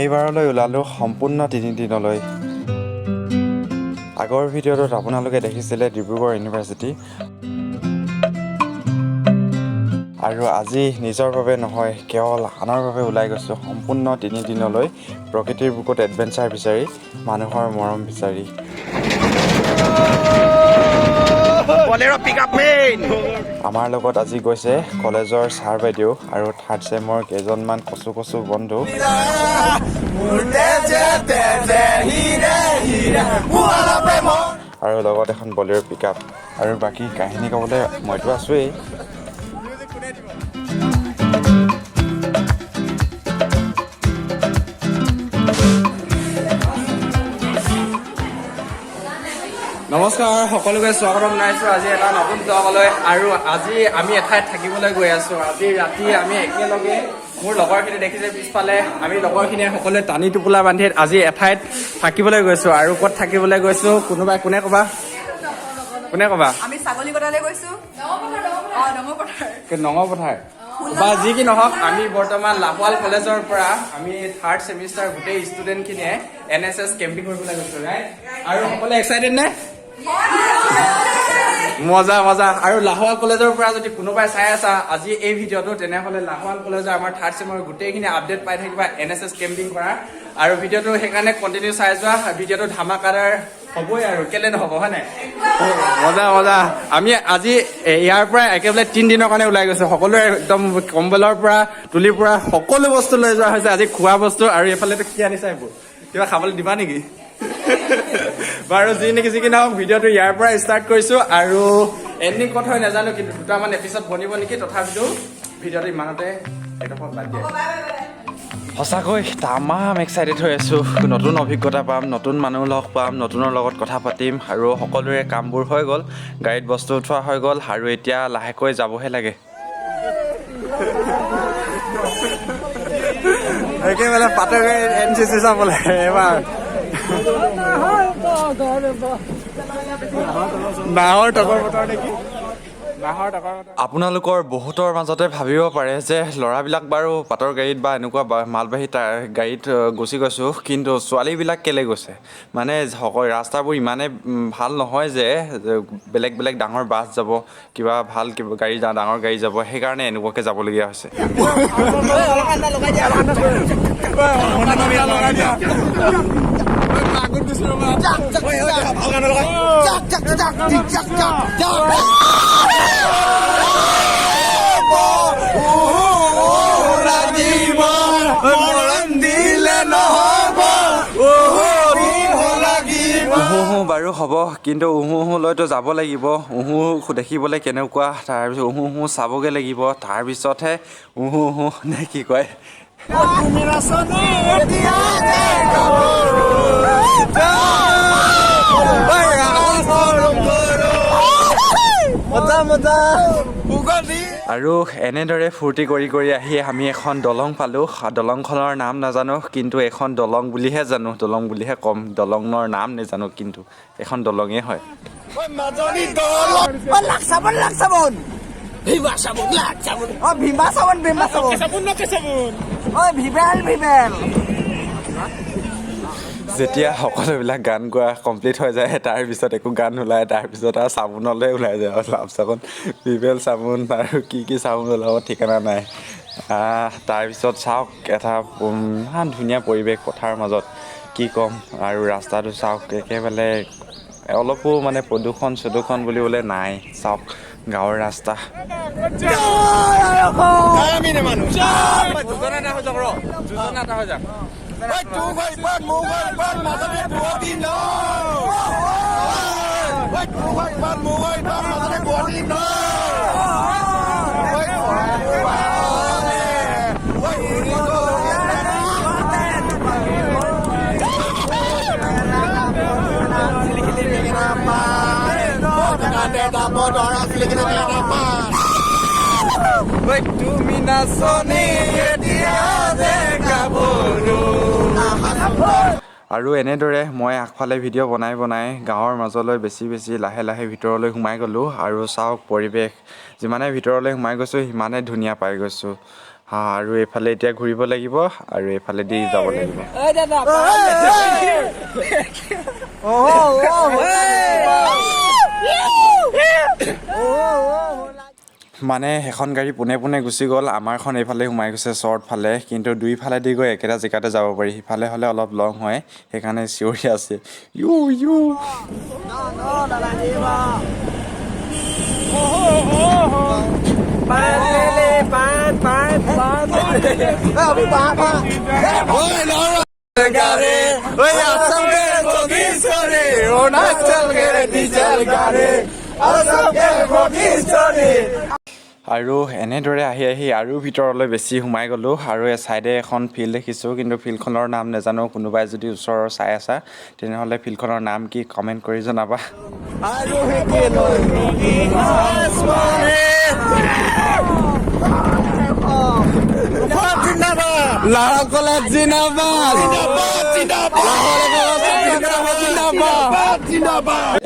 এইবাৰলৈ ওলালোঁ সম্পূৰ্ণ 3 দিনলৈ। আগৰ ভিডিঅ'টোত আপোনালোকে দেখিছিলে ডিব্ৰুগড় ইউনিভাৰ্চিটি, আৰু আজি নিজৰ বাবে নহয় কেৱল আনৰ বাবে ওলাই গৈছোঁ সম্পূৰ্ণ 3 দিনলৈ প্ৰকৃতিৰ বুকুত এডভেঞ্চাৰ বিচাৰি, মানুহৰ মৰম বিচাৰি। আমাৰ লগত আজি গৈছে কলেজৰ ছাৰ বাইদেউ আৰু থাৰ্ড ছেমৰ কেইজনমান কচু বন্ধু, আৰু লগত এখন বলেৰ পিকআপ। আৰু বাকী কাহিনী ক'বলৈ মইতো আছোৱেই। নমস্কাৰ, সকলোকে স্বাগতম জনাইছোঁ আজি এটা নতুন ব্লগলৈ। আৰু আজি আমি এঠাইত থাকিবলৈ গৈ আছোঁ। আজি ৰাতি আমি একেলগে, মোৰ লগৰখিনি দেখিছে পিছফালে, আমি লগৰখিনিয়ে সকলোৱে টানি টোপোলা বান্ধি আজি এঠাইত থাকিবলৈ গৈছোঁ। আৰু ক'ত থাকিবলৈ গৈছোঁ কোনে ক'বা? আমি ছাগলীকটালৈ গৈছোঁ, নঙপথাৰ বা যি কি নহওক, আমি বৰ্তমান লাহোৱাল কলেজৰ পৰা আমি থাৰ্ড ছেমিষ্টাৰ গোটেই ষ্টুডেণ্টখিনিয়ে NSS কেম্পিং কৰিবলৈ গৈছোঁ, ৰাইট? আৰু সকলোৱে এক্সাইটেড নে? মজা। আৰু লাহোৱাল কলেজৰ পৰা যদি কোনোবাই চাই আছা আজি এই ভিডিঅ'টো, তেনেহ'লে লাহোৱাল কলেজৰ আমাৰ থাৰ্ড ছেমৰ গোটেইখিনি আপডেট পাই থাকিবা NSS কেম্পিং কৰা। আৰু ভিডিঅ'টো সেইকাৰণে কণ্টিনিউ চাই যোৱা, ভিডিঅ'টো ধামাকাদাৰ হ'বই আৰু কেলে নহ'ব, হয় নাই? মজা। আমি আজি ইয়াৰ পৰা একেবাৰে 3 দিনৰ কাৰণে ওলাই গৈছোঁ। সকলোৱে একদম কম্বলৰ পৰা তুলিৰ পৰা সকলো বস্তু লৈ যোৱা হৈছে আজি, খোৱা বস্তু। আৰু এইফালেতো কি আনিছা এইবোৰ? কিবা খাবলৈ দিবা নেকি? বাৰু যি কি নহওক, ভিডিঅ'টো ইয়াৰ পৰা ষ্টাৰ্ট কৰিছোঁ। আৰু এণ্ডিং ক'ত হয় নাজানো, কিন্তু দুটামান এপিছড বনিব নেকি। তথাপিতো ভিডিঅ'টো ইমানতে এডোখৰ বাদ দিয়া। সঁচাকৈ তামাম এক্সাইটেড হৈ আছোঁ। নতুন অভিজ্ঞতা পাম, নতুন মানুহ লগ পাম, নতুনৰ লগত কথা পাতিম। আৰু সকলোৰে কামবোৰ হৈ গ'ল, গাড়ীত বস্তু উঠোৱা হৈ গ'ল, আৰু এতিয়া লাহেকৈ যাবহে লাগে। একেবাৰে পাতকে NCC চাবলৈ এবাৰ নাহৰ টকৰ বতৰ নেকি? আপোনালোকৰ বহুতৰ মাজতে ভাবিব পাৰে যে ল'ৰাবিলাক বাৰু পাটৰ গাড়ীত বা এনেকুৱা মালবাহী গাড়ীত গুচি গৈছোঁ, কিন্তু ছোৱালীবিলাক কেলৈ গৈছে? মানে ৰাস্তাবোৰ ইমানে ভাল নহয় যে বেলেগ ডাঙৰ বাছ যাব, কিবা গাড়ী ডাঙৰ গাড়ী যাব, সেইকাৰণে এনেকুৱাকৈ যাবলগীয়া হৈছে। বাৰু হ'ব, কিন্তু লৈতো যাব লাগিব। দেখিবলৈ কেনেকুৱা, তাৰপিছত চাবগৈ লাগিব, তাৰপিছতহে নে কি কয়? আৰু এনেদৰে ফূৰ্তি কৰি আহি আমি এখন দলং পালোঁ। দলংখনৰ নাম নাজানো, কিন্তু এখন দলং বুলিহে জানো, দলং বুলিহে ক'ম, দলঙৰ নাম নাজানো, কিন্তু এখন দলঙেই হয়। যেতিয়া সকলোবিলাক গান গোৱা কমপ্লিট হৈ যায়, তাৰপিছত একো গান নোলায়, তাৰপিছত আৰু চাবোনলৈ ওলাই যায়। আৰু চাবোন, ভিভেল চাবোন, আৰু কি চাবোন ওলাব ঠিকনা নাই। তাৰপিছত চাওক, এটা ইমান ধুনীয়া পৰিৱেশ পথাৰ মাজত, কি ক'ম। আৰু ৰাস্তাটো চাওক, একেবাৰে অলপো মানে প্ৰদূষণ বুলিবলৈ নাই। চাওক গাঁৱৰ ৰাস্তা। তুমি নাচনি আৰু এনেদৰে মই আগফালে ভিডিঅ' বনাই গাঁৱৰ মাজলৈ বেছি লাহে ভিতৰলৈ সোমাই গ'লোঁ। আৰু চাওক পৰিৱেশ, যিমানে ভিতৰলৈ সোমাই গৈছোঁ সিমানে ধুনীয়া পাই গৈছোঁ। আৰু এইফালে এতিয়া ঘূৰিব লাগিব আৰু এইফালেদি যাব লাগিব মানে সেইখন গাড়ী পোনে পোনে গুচি গ'ল আমাৰখন এইফালে সোমাই গৈছে শ্বৰ্ট ফালে কিন্তু দুইফালেদি গৈ একেটা জেগাতে যাব পাৰি সিফালে হ'লে অলপ লং হয় সেইকাৰণে চিঞৰি আছে ইউ ইউ আৰু এনেদৰে আহি আহি আৰু ভিতৰলৈ বেছি সোমাই গ'লোঁ আৰু এই ছাইডে এখন ফিল্ড দেখিছোঁ কিন্তু ফিল্ডখনৰ নাম নাজানো কোনোবাই যদি ওচৰৰ চাই আছা তেনেহ'লে ফিল্ডখনৰ নাম কি কমেণ্ট কৰি জনাবা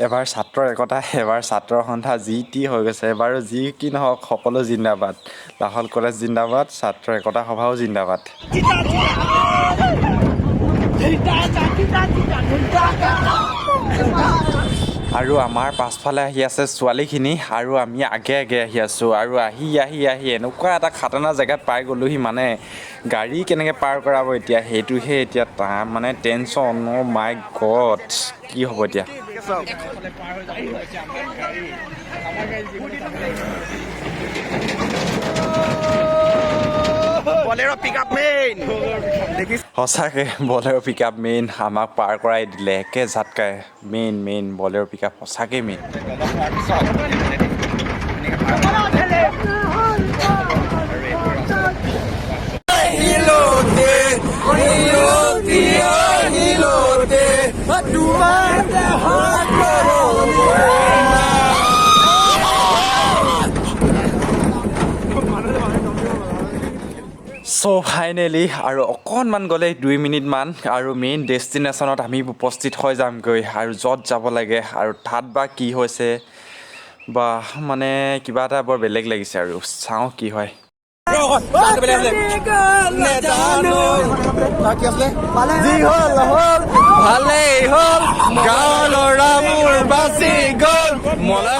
এবাৰ ছাত্ৰৰ একতা এবাৰ ছাত্ৰৰ সন্থা যি টি হৈ গৈছে এবাৰো যি কি নহওক সকলো জিন্দাবাদ লাহোৱাল কলেজ জিন্দাবাদ ছাত্ৰ একতা সভাও জিন্দাবাদ আৰু আমাৰ পাছফালে আহি আছে ছোৱালীখিনি আৰু আমি আগে আগে আহি আছোঁ আৰু আহি এনেকুৱা এটা খাটানা জেগাত পাই গ'লোহি মানে গাড়ী কেনেকৈ পাৰ কৰাব এতিয়া সেইটোহে এতিয়া মানে টেনশ্যন অ' মাই গড কি হ'ব এতিয়া সঁচাকৈ বলেৰ' পিক আপ মেইন আমাক পাৰ কৰাই দিলে একে ঝাটকাই মেইন বলেৰ' পিক আপ সঁচাকৈ মেইন চ' ফাইনেলি আৰু অকণমান গ'লে 2 মিনিটমান আৰু মেইন ডেষ্টিনেশ্যনত আমি উপস্থিত হৈ যামগৈ আৰু য'ত যাব লাগে আৰু তাত বা কি হৈছে বা মানে কিবা এটা বৰ বেলেগ লাগিছে আৰু চাওঁ কি হয়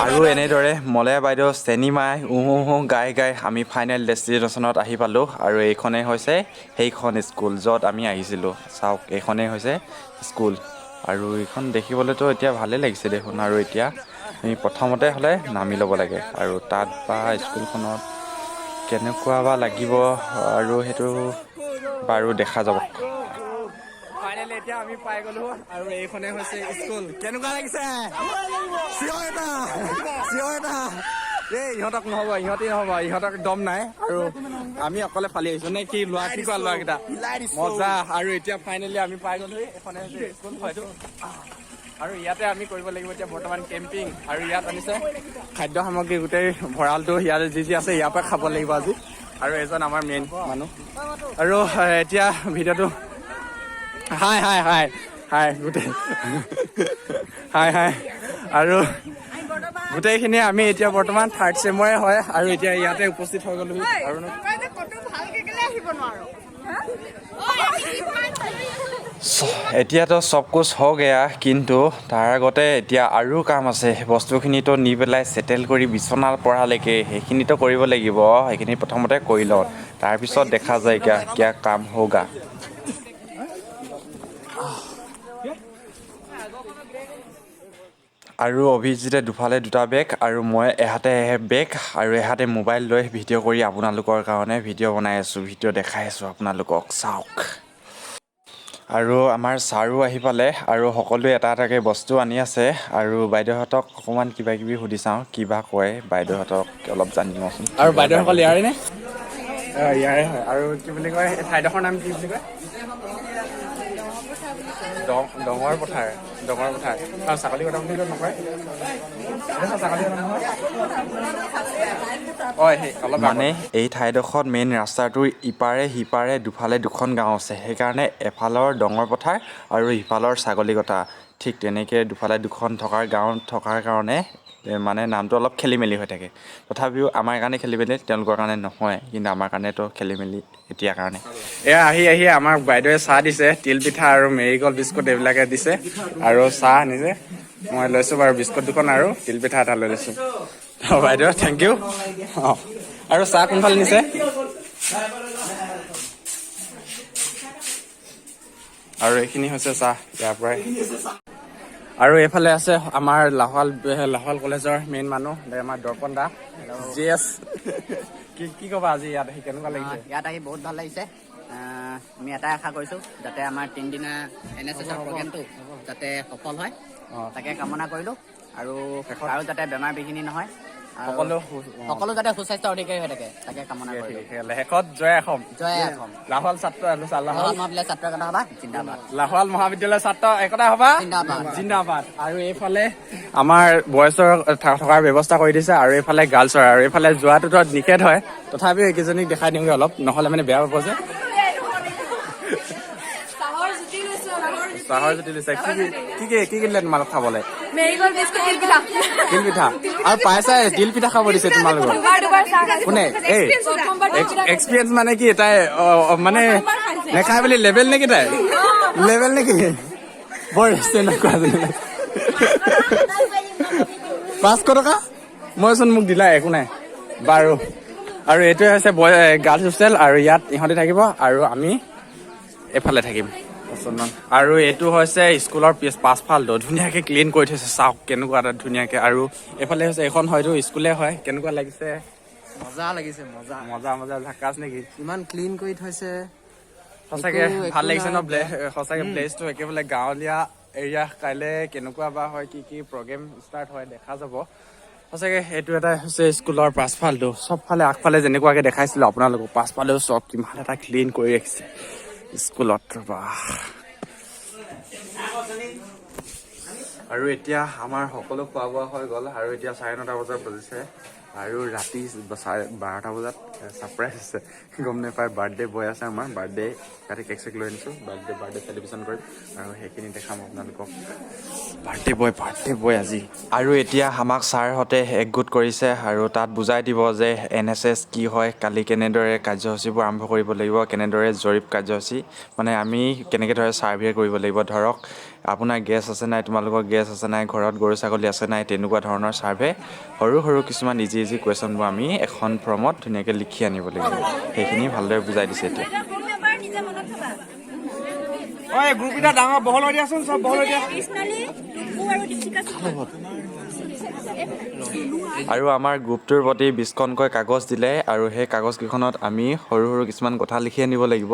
আৰু এনেদৰে মলয়া বাইদেউ চেনিমাই গাই আমি ফাইনেল ডেষ্টিনেশ্যনত আহি পালোঁ আৰু এইখনেই হৈছে সেইখন স্কুল য'ত আমি আহিছিলোঁ চাওক এইখনেই হৈছে স্কুল আৰু এইখন দেখিবলৈতো এতিয়া ভালেই লাগিছে দেখোন আৰু এতিয়া আমি প্ৰথমতে হ'লে নামি ল'ব লাগে আৰু তাত বা স্কুলখনত কেনেকুৱা বা লাগিব আৰু সেইটো বাৰু দেখা যাব ফাইনেলি এতিয়া আমি পাই গ'লো আৰু এইখনে হৈছে স্কুল কেনেকুৱা লাগিছে ইহঁতক নহ'ব ইহঁতক দম নাই আৰু আমি অকলে ফালি আহিছো নে কি লোৱা কি কোৱা লোৱাকেইটা মজা আৰু এতিয়া ফাইনেলি আমি পাই গ'লো এইখনে হৈছে স্কুল হয়তো আৰু ইয়াতে আমি কৰিব লাগিব এতিয়া বৰ্তমান কেম্পিং আৰু ইয়াত আনিছে খাদ্য সামগ্ৰী গোটেই ভঁৰালটো ইয়াতে যি আছে ইয়াৰ পৰা খাব লাগিব আজি আৰু এজন আমাৰ মেইন মানুহ আৰু এতিয়া ভিডিঅ'টো হাই গোটেই হাই আৰু গোটেইখিনি আমি এতিয়া বৰ্তমান 3rd চেমৰে হয় আৰু এতিয়া ইয়াতে উপস্থিত হৈ গ'লো আৰু এতিয়াতো চব কুছ হৈ গয়া কিন্তু তাৰ আগতে এতিয়া আৰু কাম আছে বস্তুখিনিতো নি পেলাই ছেটেল কৰি বিচনাৰ পৰালৈকে সেইখিনিতো কৰিব লাগিব সেইখিনি প্ৰথমতে কৰি লওঁ তাৰপিছত দেখা যায় কিয়া কাম হোগা আৰু অভিজিতে দুফালে 2টা বেগ আৰু মই এহাতে বেগ আৰু এহাতে মোবাইল লৈ ভিডিঅ' কৰি আপোনালোকৰ কাৰণে ভিডিঅ' বনাই আছোঁ ভিডিঅ' দেখাই আছোঁ আপোনালোকক চাওক আৰু আমাৰ ছাৰো আহি পালে আৰু সকলোৱে এটা এটাকৈ বস্তু আনি আছে আৰু বাইদেউহঁতক অকণমান কিবা কিবি সুধি চাওঁ কিবা কয় বাইদেউহঁতক অলপ জানি লওঁচোন আৰু বাইদেউসকল ইয়াৰে নে ইয়াৰে হয় আৰু কি বুলি কয় ঠাইডোখৰ নাম কি বুলি কয় ডঙৰ পথাৰ আৰু ছাগলী কটা বুলি নকয় ছাগলী কটা নহয় মানে এই ঠাইডোখৰত মেইন ৰাস্তাটোৰ ইপাৰে সিপাৰে দুফালে 2খন গাঁও আছে সেইকাৰণে এফালৰ ডঙৰ পথাৰ আৰু সিফালৰ ছাগলী কটা ঠিক তেনেকৈ দুফালে 2খন থকাৰ গাঁও থকাৰ কাৰণে মানে নামটো অলপ খেলি মেলি হৈ থাকে তথাপিও আমাৰ কাৰণে খেলি মেলি তেওঁলোকৰ কাৰণে নহয় কিন্তু আমাৰ কাৰণেতো খেলি মেলি এতিয়াৰ কাৰণে এয়া আহি আমাক বাইদেৱে চাহ দিছে তিল পিঠা আৰু মেৰিগল বিস্কুট এইবিলাকে দিছে আৰু চাহ আনিছে মই লৈছোঁ বাৰু বিস্কুট দুখন আৰু তিল পিঠা এটা লৈ লৈছোঁ বাইদেউ থেংক ইউ অঁ আৰু চাহ কোনফালে নিছে আৰু এইখিনি হৈছে চাহ ইয়াৰ পৰাই আৰু এইফালে আছে আমাৰ লাহোৱাল কলেজৰ মেইন মানুহ আমাৰ দৰ্পণ দা জিএছ কি ক'বা আজি ইয়াত আহি কেনেকুৱা লাগিছে ইয়াত আহি বহুত ভাল লাগিছে আমি এটাই আশা কৰিছোঁ যাতে আমাৰ 3 দিনা NSSৰ প্ৰগ্ৰেমটো যাতে সফল হয় তাকে কামনা কৰিলোঁ আৰু যাতে বেমাৰ বিঘিনি নহয় সকলো যাতে সুস্বাস্থ্য অধিকাৰী হৈ থাকে তাকে কামনা কৰিলোঁ শেষত জয় অসম লাহোৱাল ছাত্ৰৰ কথা হবা জিন্দাবাদ লাহোৱাল মহাবিদ্যালয়ৰ ছাত্ৰ একতা হবা জিন্দাবাদ জিন্দাবাদ আৰু এইফালে আমাৰ বয়সৰ থকাৰ ব্যৱস্থা কৰি দিছে আৰু এইফালে গাৰ্লছৰ আৰু এইফালে যোৱাটোতো নিষেধ হয় তথাপিও এইকেইজনীক দেখাই দিওঁগৈ অলপ নহ'লে মানে বেয়া পাব যে চাহৰ জুতি লৈছে কি দিলে তোমালোক খাবলৈ তিল পিঠা আৰু পাইছাই তিল পিঠা খাব দিছে তোমালোকক কোনে এই এক্সপিৰিয়েঞ্চ মানে কি তাই মানে নেখাই বুলি লেবেল নেকি তাই লেবেল নেকি বৰ তেনেকুৱা 500 টকা মইচোন মোক দিলা একো নাই বাৰু আৰু এইটোৱে হৈছে গাৰ্লছ হোষ্টেল আৰু ইয়াত ইহঁতে থাকিব আৰু আমি এইফালে থাকিম আৰু এইটো হৈছে স্কুলৰ পাছফালটো ধুনীয়াকৈ ক্লিন কৰি থৈছে চাওক কেনেকুৱা এটা ধুনীয়াকৈ আৰু এইফালে হৈছে এইখন হয়তো স্কুলে হয় কেনেকুৱা লাগিছে মজা লাগিছে মজা ঝাকাছ নেকি ইমান ক্লিন কৰি থৈছে সঁচাকে ভাল লাগিছে ন সঁচাকে প্লেচটো একেবাৰে গাঁৱলীয়া এৰিয়া কাইলৈ কেনেকুৱা বা হয় কি প্ৰগ্ৰেম ষ্টাৰ্ট হয় দেখা যাব সঁচাকে এইটো এটা হৈছে স্কুলৰ পাছফালটো চবফালে আগফালে যেনেকুৱাকে দেখাইছিলো আপোনালোকক পাছফালেও চব কিমান এটা ক্লিন কৰি ৰাখিছে স্কুলত আৰু এতিয়া আমাৰ সকলো খোৱা বোৱা হৈ গ'ল আৰু এতিয়া 9:30 বজাত বাজিছে আৰু ৰাতি 12টা বজাত ছাৰপ্ৰাইজ আছে গম নাপায় বাৰ্থডে বয় আছে আমাৰ বাৰ্থডে ইয়াতে কেক চেক লৈ আনিছোঁ বাৰ্থডে চেলিব্ৰেশ্যন কৰিম আৰু সেইখিনি দেখাম আপোনালোকক বাৰ্থডে বয় আজি আৰু এতিয়া আমাক ছাৰহঁতে একগোট কৰিছে আৰু তাত বুজাই দিব যে NSS কি হয় কালি কেনেদৰে কাৰ্যসূচীবোৰ আৰম্ভ কৰিব লাগিব কেনেদৰে জৰীপ কাৰ্যসূচী মানে আমি কেনেকৈ ধৰে ছাৰ্ভে কৰিব লাগিব ধৰক আপোনাৰ গেছ আছে নাই তোমালোকৰ গেছ আছে নাই ঘৰত গৰু ছাগলী আছে নাই তেনেকুৱা ধৰণৰ ছাৰ্ভে সৰু কিছুমান ইজি কুৱেশ্যনবোৰ আমি এখন ফৰ্মত ধুনীয়াকৈ লিখি আনিব লাগিব সেইখিনি ভালদৰে বুজাই দিছে এতিয়া গ্ৰুপকেইটা ডাঙৰ বহল হৈ দিয়াচোন চব বহল হৈ দিয়া আৰু আমাৰ গ্ৰুপটোৰ প্ৰতি 20খনকৈ কাগজ দিলে আৰু সেই কাগজকেইখনত আমি সৰু কিছুমান কথা লিখি আনিব লাগিব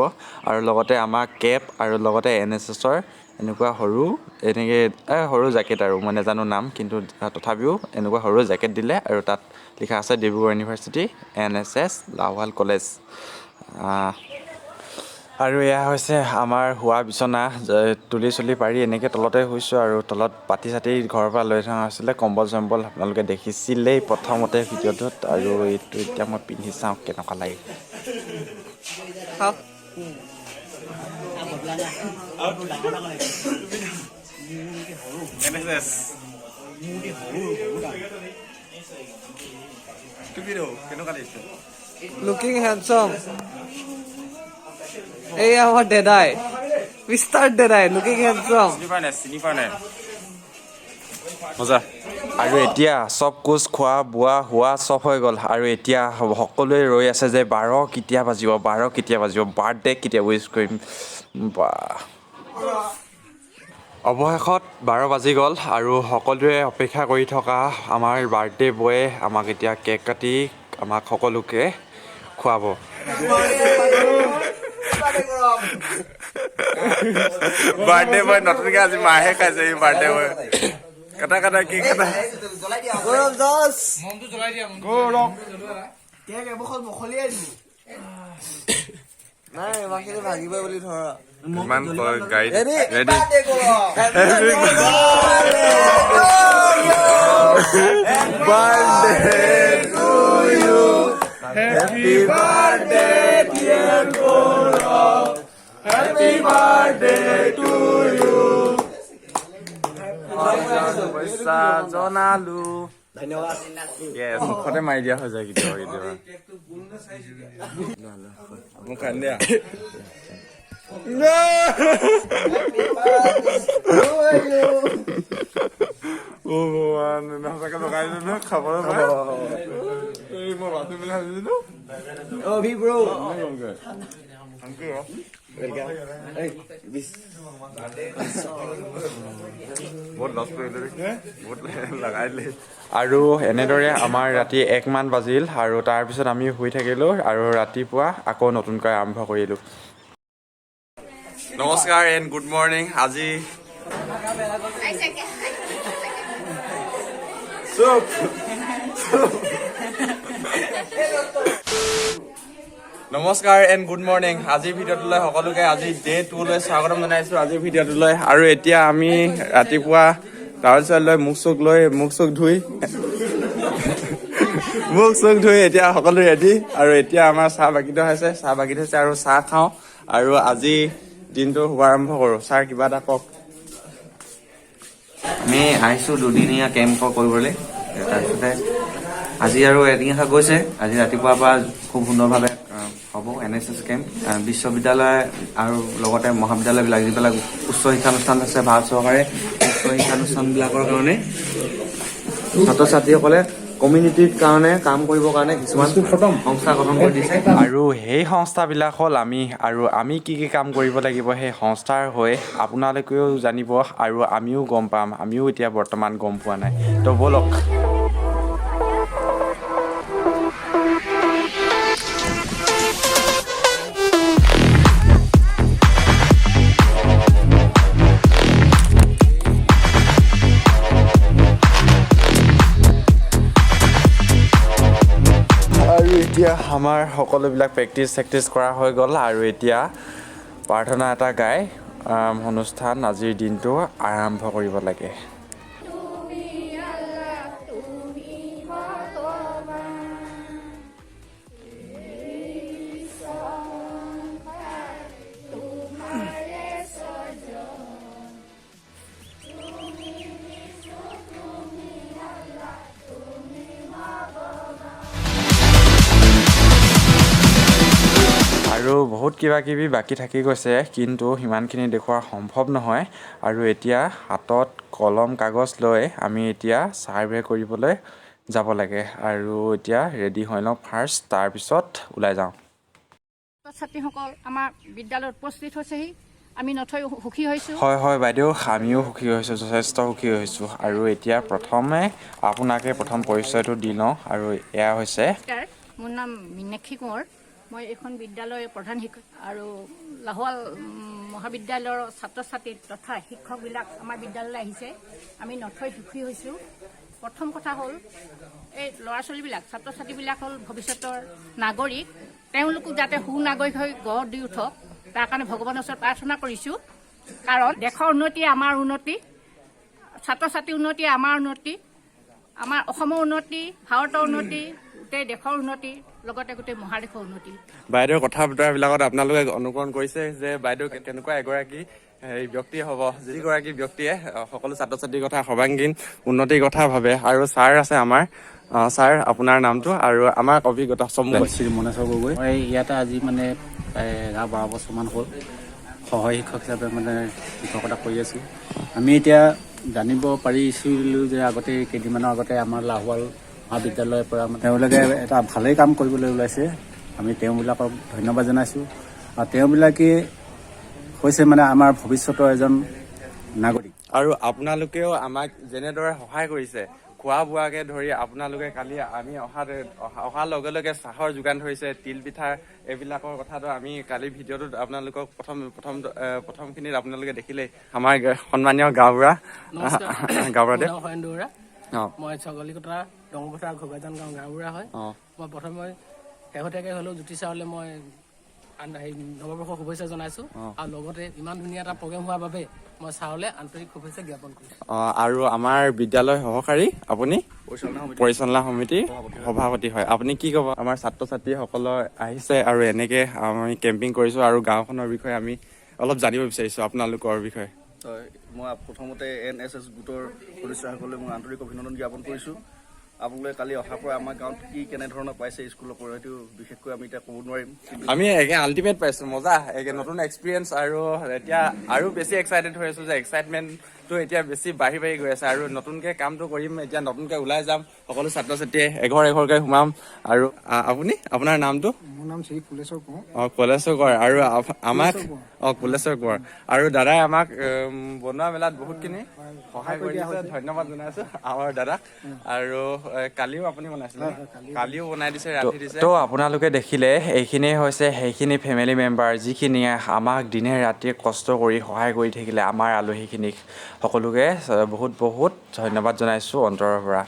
আৰু লগতে আমাৰ কেপ আৰু লগতে NSSৰ এনেকুৱা সৰু জেকেট আৰু মই নাজানো নাম কিন্তু তথাপিও এনেকুৱা সৰু জেকেট দিলে আৰু তাত লিখা আছে Dibrugarh university NSS Lahowal college আৰু এয়া হৈছে আমাৰ শোৱা বিচনা তুলি চুলি পাৰি এনেকৈ তলতে শুইছোঁ আৰু তলত পাতি চাতি ঘৰৰ পৰা লৈ থকা হৈছিলে কম্বল চম্বল আপোনালোকে দেখিছিলেই প্ৰথমতে ভিডিঅ'টোত আৰু এইটো এতিয়া মই পিন্ধি চাওঁ কেনেকুৱা লাগে Looking handsome. Hey, our Dedai. We start Dedai. Looking handsome. মজা আৰু এতিয়া চব কোচ খোৱা বোৱা হোৱা চব হৈ গ'ল আৰু এতিয়া সকলোৱে ৰৈ আছে যে 12 কেতিয়া বাজিব বাৰ্থডে কেতিয়া উইচ কৰিম বা অৱশেষত 12 বাজি গ'ল আৰু সকলোৱে অপেক্ষা কৰি থকা আমাৰ বাৰ্থডে বয়ে আমাক এতিয়া কেক কাটি আমাক সকলোকে খুৱাব বাৰ্থডে বয় নতুনকৈ আজি মাহে খাইছে এই বাৰ্থডে বয় কটা কি কটা গৌৰৱ দাস নাই বাকীটো ভাগিবই বুলি ধৰা ইমান গাড়ী ready birthday to you happy birthday dear Gaurav happy birthday to you পইচা জনালো ধন্যবাদ Yes, মুখতে মাৰি দিয়া হৈ যায় কেতিয়াবা কেতিয়াবা মোক খান দিয়া অ ভগৱান সঁচাকে লগাই দিলো নহয় খাবলৈ পাই এই মই ভাবি বুলি ভাবিছিলো oh V bro বহুত লছ কৰিলো বহুত লগাই দিলে আৰু এনেদৰে আমাৰ ৰাতি 1 মান বাজিল আৰু তাৰপিছত আমি শুই থাকিলোঁ আৰু ৰাতিপুৱা আকৌ নতুনকৈ আৰম্ভ কৰিলোঁ নমস্কাৰ এণ্ড গুড মৰ্ণিং আজি নমস্কাৰ এণ্ড গুড মৰ্ণিং আজিৰ ভিডিঅ'টোলৈ সকলোকে আজি ডে 2 লৈ স্বাগতম জনাইছোঁ আজিৰ ভিডিঅ'টোলৈ আৰু এতিয়া আমি ৰাতিপুৱা তাৰপিছত লৈ মুখ চুখ ধুই এতিয়া সকলো ৰেডি আৰু এতিয়া আমাৰ চাহ বাকি হৈছে আৰু চাহ খাওঁ আৰু আজি দিনটো শুভাৰম্ভ কৰোঁ ছাৰ কিবা এটা কওক আমি আহিছোঁ দুদিনীয়া কেম্প কৰিবলৈ তাৰপিছতে আজি আৰু এদিন গৈছে আজি ৰাতিপুৱাৰ পৰা খুব সুন্দৰভাৱে হ'ব NSS কেম্প বিশ্ববিদ্যালয় আৰু লগতে মহাবিদ্যালয়বিলাক যিবিলাক উচ্চ শিক্ষানুষ্ঠান আছে ভাৰত চৰকাৰে উচ্চ শিক্ষানুষ্ঠানবিলাকৰ কাৰণে ছাত্ৰ ছাত্ৰীসকলে কমিউনিটিৰ কাৰণে কাম কৰিবৰ কাৰণে কিছুমান সংস্থা গঠন কৰি দিছে আৰু সেই সংস্থাবিলাক হ'ল আমি কি কাম কৰিব লাগিব সেই সংস্থাৰ হৈ আপোনালোকেও জানিব আৰু আমিও গম পাম আমিও এতিয়া বৰ্তমান গম পোৱা নাই তো ব'লক আৰু এতিয়া আমাৰ সকলোবিলাক প্ৰেক্টিচ কৰা হৈ গ'ল আৰু এতিয়া প্ৰাৰ্থনা এটা গাই অনুষ্ঠান আজিৰ দিনটো আৰম্ভ কৰিব লাগে আৰু বহুত কিবা কিবি বাকী থাকি গৈছে কিন্তু সিমানখিনি দেখুওৱা সম্ভৱ নহয় আৰু এতিয়া হাতত কলম কাগজ লৈ আমি এতিয়া ছাৰ্ভে কৰিবলৈ যাব লাগে আৰু এতিয়া ৰেডি হৈ লওঁ ফাৰ্ষ্ট তাৰপিছত ওলাই যাওঁ ছাত্ৰীসকল আমাৰ বিদ্যালয়ত উপস্থিত হৈছেহি আমি নথৈ সুখী হৈছোঁ হয় বাইদেউ আমিও সুখী হৈছোঁ যথেষ্ট সুখী হৈছোঁ আৰু এতিয়া প্ৰথমে আপোনাকে প্ৰথম পৰিচয়টো দি লওঁ আৰু এয়া হৈছে মোৰ নাম মীনাক্ষী কোঁৱৰ মই এইখন বিদ্যালয়ৰ প্ৰধান শিক্ষক আৰু লাহোৱাল মহাবিদ্যালয়ৰ ছাত্ৰ ছাত্ৰী তথা শিক্ষকবিলাক আমাৰ বিদ্যালয়লৈ আহিছে আমি নথৈ সুখী হৈছোঁ প্ৰথম কথা হ'ল এই ল'ৰা ছোৱালীবিলাক ছাত্ৰ ছাত্ৰীবিলাক হ'ল ভৱিষ্যতৰ নাগৰিক তেওঁলোকো যাতে সুনাগৰিক হৈ গঢ় দি উঠক তাৰ কাৰণে ভগৱানৰ ওচৰত প্ৰাৰ্থনা কৰিছোঁ কাৰণ দেশৰ উন্নতি আমাৰ উন্নতি ছাত্ৰ ছাত্ৰীৰ উন্নতি আমাৰ উন্নতি আমাৰ অসমৰ উন্নতি ভাৰতৰ উন্নতি গোটেই দেশৰ উন্নতি লগতে গোটেই মহাদেশৰ উন্নতি বাইদেউৰ কথা বতৰাবিলাকত আপোনালোকে অনুকৰণ কৰিছে যে বাইদেউ কেনেকুৱা এগৰাকী ব্যক্তি হ'ব যিগৰাকী ব্যক্তিয়ে সকলো ছাত্ৰ ছাত্ৰীৰ কথা সৰ্বাংগীন উন্নতিৰ কথা ভাবে আৰু ছাৰ আছে আমাৰ ছাৰ আপোনাৰ নামটো আৰু আমাৰ অভিজ্ঞতা শ্ৰী মনেশ্বৰ গগৈ মই ইয়াতে আজি মানে প্ৰায় 12 বছৰমান হ'ল সহায় শিক্ষক হিচাপে মানে শিক্ষকতা কৰি আছোঁ আমি এতিয়া জানিব পাৰিছিলোঁ যে আগতে কেইদিনমানৰ আগতে আমাৰ লাহোৱাল মহাবিদ্যালয়ৰ পৰা তেওঁলোকে এটা ভালেই কাম কৰিবলৈ ওলাইছে আমি তেওঁবিলাকক ধন্যবাদ জনাইছোঁ আৰু তেওঁবিলাকে হৈছে মানে আমাৰ ভৱিষ্যতৰ এজন নাগৰিক আৰু আপোনালোকেও আমাক যেনেদৰে সহায় কৰিছে খোৱা বোৱাকে ধৰি আপোনালোকে কালি আমি অহাৰ লগে লগে চাহৰ যোগান ধৰিছে তিল পিঠা এইবিলাকৰ কথাটো আমি কালি ভিডিঅ'টোত আপোনালোকক প্ৰথমখিনিত আপোনালোকে দেখিলেই আমাৰ সন্মানীয় গাঁওবুঢ়া মই ছগলীকটা ডংপথাৰ ঘোগাজান গাঁও গাঁওবুঢ়া হয় মই প্ৰথমে শেহতীয়াকৈ হ'লেও জ্যোতি ছাৰলৈ মই নৱবৰ্ষৰ শুভেচ্ছা জনাইছোঁ আৰু লগতে ইমান ধুনীয়া এটা প্ৰগ্ৰেম হোৱাৰ বাবে মই ছাৰলৈ আন্তৰিক শুভেচ্ছা জ্ঞাপন কৰিছোঁ আৰু আমাৰ বিদ্যালয় সহকাৰী আপুনি পৰিচালনা সমিতিৰ সভাপতি হয় আপুনি কি ক'ব আমাৰ ছাত্ৰ ছাত্ৰীসকলৰ আহিছে আৰু এনেকৈ আমি কেম্পিং কৰিছোঁ আৰু গাঁওখনৰ বিষয়ে আমি অলপ জানিব বিচাৰিছোঁ আপোনালোকৰ বিষয়ে মই প্ৰথমতে NSS গোটৰ সদস্যসকলে মই আন্তৰিক অভিনন্দন জ্ঞাপন কৰিছোঁ আপোনালোকে কালি অহাৰ পৰা আমাৰ গাঁৱত কি কেনেধৰণৰ পাইছে স্কুলৰ পৰা সেইটো বিশেষকৈ আমি এতিয়া ক'ব নোৱাৰিম কিন্তু আমি আল্টিমেট পাইছো মজা নতুন এক্সপিৰিয়েঞ্চ আৰু এতিয়া আৰু বেছি এক্সাইটেড হৈ আছো যে এক্সাইটমেণ্টটো এতিয়া বেছি বাঢ়ি গৈ আছে আৰু নতুনকে কামটো কৰিম এতিয়া নতুনকে ওলাই যাম সকলো ছাত্ৰ ছাত্ৰীয়ে এঘৰকে সোমাম আৰু আপুনি আপোনাৰ নামটো মোৰ নাম শ্ৰী ফুলেশ্বৰ কোঁৱৰ কলেশ্বৰ কোঁৱৰ আৰু আমাক কুলেশ্বৰ কোঁৱৰ আৰু দাদাই আমাক বনোৱা মেলাত বহুতখিনি সহায় কৰি দিছে ধন্যবাদ জনাইছো আমাৰ দাদাক আৰু কালিও আপুনি বনাইছিলে কালিও বনাই দিছে ৰান্ধি দিছে তো আপোনালোকে দেখিলে এইখিনিয়ে হৈছে সেইখিনি ফেমিলি মেম্বাৰ যিখিনিয়ে আমাক দিনে ৰাতিয়ে কষ্ট কৰি সহায় কৰি থাকিলে আমাৰ আলহীখিনিক সকলোকে বহুত বহুত ধন্যবাদ জনাইছোঁ অন্তৰৰ পৰা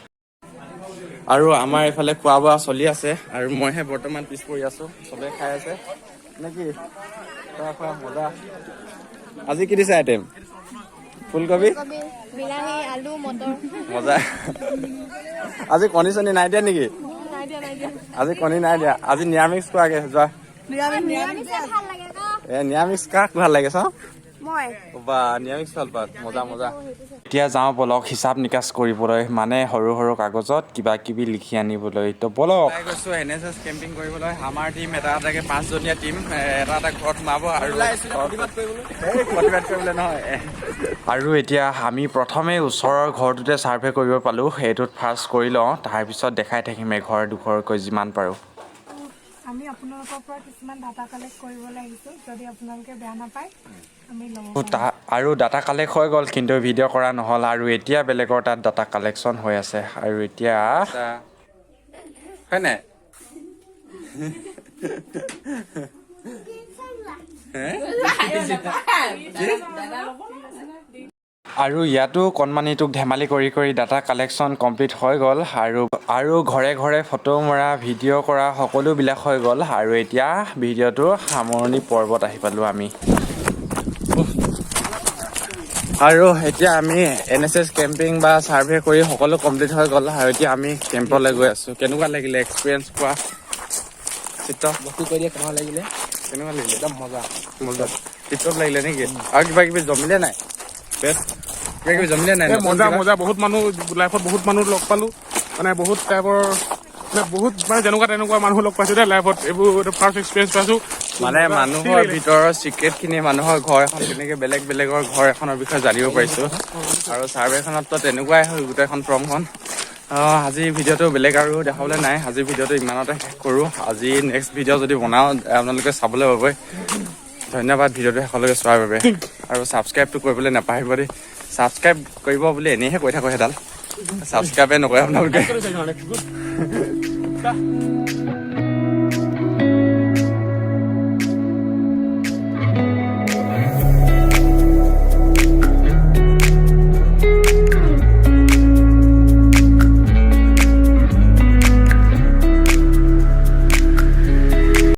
আৰু আমাৰ এইফালে খোৱা বোৱা চলি আছে আৰু মইহে বৰ্তমান পিছ পৰি আছো চবে খাই আছে নেকি খোৱা মজা আজি কি দিছে আইটেম ফুলকবি বিলাহী আলু মটৰ মজা আজি কণী চণী নাই দিয়া নেকি আজি কণী নাই দিয়া আজি নিৰামিষ খোৱাগে যোৱা নিৰামিষ কাক ভাল লাগে চাওঁ বা নিৰামিষ ভাল পাত মজা মজা এতিয়া যাওঁ বলক হিচাপ নিকাচ কৰিবলৈ মানে সৰু সৰু কাগজত কিবা কিবি লিখি আনিবলৈ তো বলক গৈছো NSS কেম্পিং কৰিবলৈ আমাৰ টিম এটা এটাকে 5জনীয়া টিম এটা ঘৰত সোমাব আৰু প্ৰতিবাদ কৰিবলৈ নহয় আৰু এতিয়া আমি প্ৰথমে ওচৰৰ ঘৰটোতে ছাৰ্ভে কৰিব পালোঁ সেইটোত ফাৰ্ষ্ট কৰি লওঁ তাৰপিছত দেখাই থাকিম এঘৰ দুঘৰকৈ যিমান পাৰোঁ আমি আপোনালোকৰ পৰা কিছুমান ডাটা কালেক্ট কৰিবলৈ আহিছোঁ যদি আপোনালোকে বেয়া নাপায় আমি ল'ব আৰু ডাটা কালেক্ট হৈ গ'ল কিন্তু ভিডিঅ' কৰা নহ'ল আৰু এতিয়া বেলেগৰ তাত ডাটা কালেকশ্যন হৈ আছে আৰু এতিয়া হয় নাই আৰু ইয়াতো কণমানিটোক ধেমালি কৰি কৰি ডাটা কালেকশ্যন কমপ্লিট হৈ গ'ল আৰু ঘৰে ঘৰে ফটো মৰা ভিডিঅ' কৰা সকলোবিলাক হৈ গ'ল আৰু এতিয়া ভিডিঅ'টোৰ সামৰণি পৰ্বত আহি পালোঁ আমি আৰু এতিয়া আমি NSS কেম্পিং বা ছাৰ্ভে কৰি সকলো কমপ্লিট হৈ গ'ল আৰু এতিয়া আমি কেম্পলৈ গৈ আছোঁ কেনেকুৱা লাগিলে এক্সপিৰিয়েঞ্চ কোৱা চিত্ৰ বস্তু কৰি দিয়ে কেনেকুৱা লাগিলে একদম মজা চিত্ৰত লাগিলে নেকি আৰু কিবা কিবি জমিলে নাই বেষ্ট কিবা কিবি জমিলে নাই মজা বহুত মানুহ লাইফত বহুত মানুহ লগ পালোঁ মানে বহুত টাইপৰ বহুত মানে তেনেকুৱা মানুহ লগ পাইছোঁ দেই লাইফত এইবোৰ ফাৰ্ষ্ট এক্সপিৰিয়েঞ্চ পাইছোঁ মানে মানুহৰ ভিতৰৰ চিক্ৰেটখিনি মানুহৰ ঘৰ এখন কেনেকৈ বেলেগৰ ঘৰ এখনৰ বিষয়ে জানিব পাৰিছোঁ আৰু ছাৰ্ভেখনততো তেনেকুৱাই হ'ল গোটেইখন ফৰ্মখন আজি ভিডিঅ'টো বেলেগ আৰু দেখাবলৈ নাই আজি ভিডিঅ'টো ইমানতে শেষ কৰোঁ আজি নেক্সট ভিডিঅ' যদি বনাওঁ আপোনালোকে চাবলৈ পাবই ধন্যবাদ ভিডিঅ'টো শেষলৈকে চোৱাৰ বাবে আৰু ছাবস্ক্ৰাইবটো কৰিবলৈ নাপাহৰিব দেই ছাবস্ক্ৰাইব কৰিব বুলি এনেইহে কৈ থাকোঁ সেইডাল ছাবস্ক্ৰাইবে নকৰে আপোনালোকে